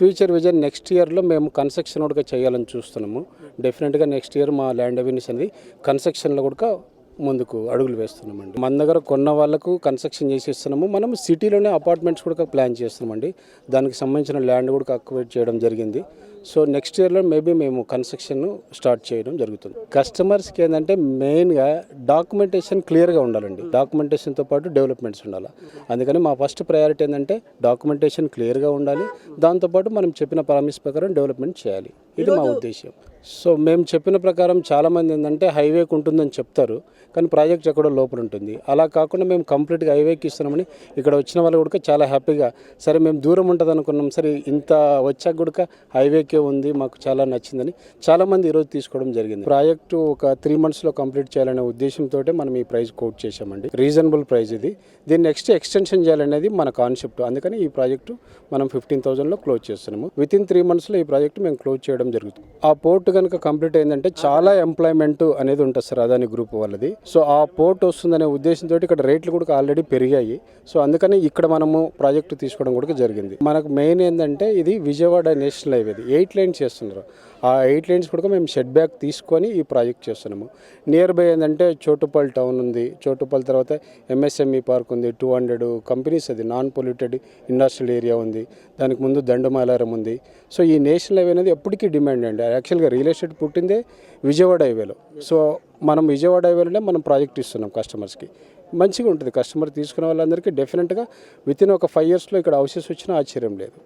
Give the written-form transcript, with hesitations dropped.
Future vision next ఇయర్లో మేము construction కూడా చేయాలని చూస్తున్నాము. డెఫినెట్గా నెక్స్ట్ ఇయర్ మా ల్యాండ్ అవేర్నెస్ అనేది కన్స్ట్రక్షన్లో కూడా ముందుకు అడుగులు వేస్తున్నామండి. మన దగ్గర కొన్న వాళ్ళకు కన్స్ట్రక్షన్ చేసి ఇస్తున్నాము. మనం సిటీలోనే అపార్ట్మెంట్స్ కూడా ప్లాన్ చేస్తున్నామండి. దానికి సంబంధించిన ల్యాండ్ కూడా అక్వైర్ చేయడం జరిగింది. సో నెక్స్ట్ ఇయర్లో మేబీ మేము కన్స్ట్రక్షన్ స్టార్ట్ చేయడం జరుగుతుంది. కస్టమర్స్కి ఏంటంటే మెయిన్గా డాక్యుమెంటేషన్ క్లియర్గా ఉండాలండి. డాక్యుమెంటేషన్తో పాటు డెవలప్మెంట్స్ ఉండాలి. అందుకని మా ఫస్ట్ ప్రయారిటీ ఏంటంటే డాక్యుమెంటేషన్ క్లియర్గా ఉండాలి. దాంతోపాటు మనం చెప్పిన ప్రామిస్ ప్రకారం డెవలప్మెంట్ చేయాలి. ఇది మా ఉద్దేశం. సో మేము చెప్పిన ప్రకారం చాలామంది ఏంటంటే హైవేకి ఉంటుందని చెప్తారు, కానీ ప్రాజెక్ట్ ఎక్కడో లోపల ఉంటుంది. అలా కాకుండా మేము కంప్లీట్గా హైవేకి ఇస్తున్నామని ఇక్కడ వచ్చిన వాళ్ళు కూడా చాలా హ్యాపీగా, సరే మేము దూరం ఉంటుంది అనుకున్నాం, సరే ఇంత వచ్చాక కూడా హైవేకే ఉంది, మాకు చాలా నచ్చిందని చాలామంది ఈరోజు తీసుకోవడం జరిగింది. ప్రాజెక్టు ఒక 3 monthsలో కంప్లీట్ చేయాలనే ఉద్దేశంతో మనం ఈ ప్రైస్ కోట్ చేశామండి. రీజనబుల్ ప్రైస్ ఇది. దీన్ని నెక్స్ట్ ఎక్స్టెన్షన్ చేయాలనేది మన కాన్సెప్ట్. అందుకని ఈ ప్రాజెక్టు మనం 15,000లో క్లోజ్ చేస్తున్నాము. వితిన్ 3 monthsలో ఈ ప్రాజెక్టు మేము క్లోజ్ చేయడం జరుగుతుంది. ఆ పోర్ట్ కనుక కంప్లీట్ అయిందంటే చాలా ఎంప్లాయ్మెంట్ అనేది ఉంటుంది సార్ అదాని గ్రూప్ వాళ్ళది. సో ఆ పోర్ట్ వస్తుందనే ఉద్దేశంతో ఇక్కడ రేట్లు కూడా ఆల్రెడీ పెరిగాయి. సో అందుకని ఇక్కడ మనము ప్రాజెక్టు తీసుకోవడం కూడా జరిగింది. మనకు మెయిన్ ఏంటంటే ఇది విజయవాడ నేషనల్ హైవేది 8 lanes చేస్తున్నారు. ఆ 8 lanes కూడా మేము షెడ్ బ్యాక్ తీసుకొని ఈ ప్రాజెక్ట్ చేస్తున్నాము. నియర్ బై ఏంటంటే చోటుపల్ టౌన్ ఉంది. చోటుపల్ తర్వాత ఎంఎస్ఎంఈ పార్క్ ఉంది. 200 కంపెనీస్, అది నాన్ పొల్యూటెడ్ ఇండస్ట్రియల్ ఏరియా ఉంది. దానికి ముందు దండుమాలారం ఉంది. సో ఈ నేషనల్ హైవే అనేది ఎప్పటికీ డిమాండ్ అండి. యాక్చువల్గా రియల్ ఎస్టేట్ పుట్టిందే విజయవాడ హైవేలో. సో మనం విజయవాడ హైవేలోనే మనం ప్రాజెక్ట్ ఇస్తున్నాం కస్టమర్స్కి. మంచిగా ఉంటుంది. కస్టమర్ తీసుకునే వాళ్ళందరికీ డెఫినెట్గా వితిన్ ఒక 5 yearsలో ఇక్కడ హౌసెస్ వచ్చినా ఆశ్చర్యం లేదు.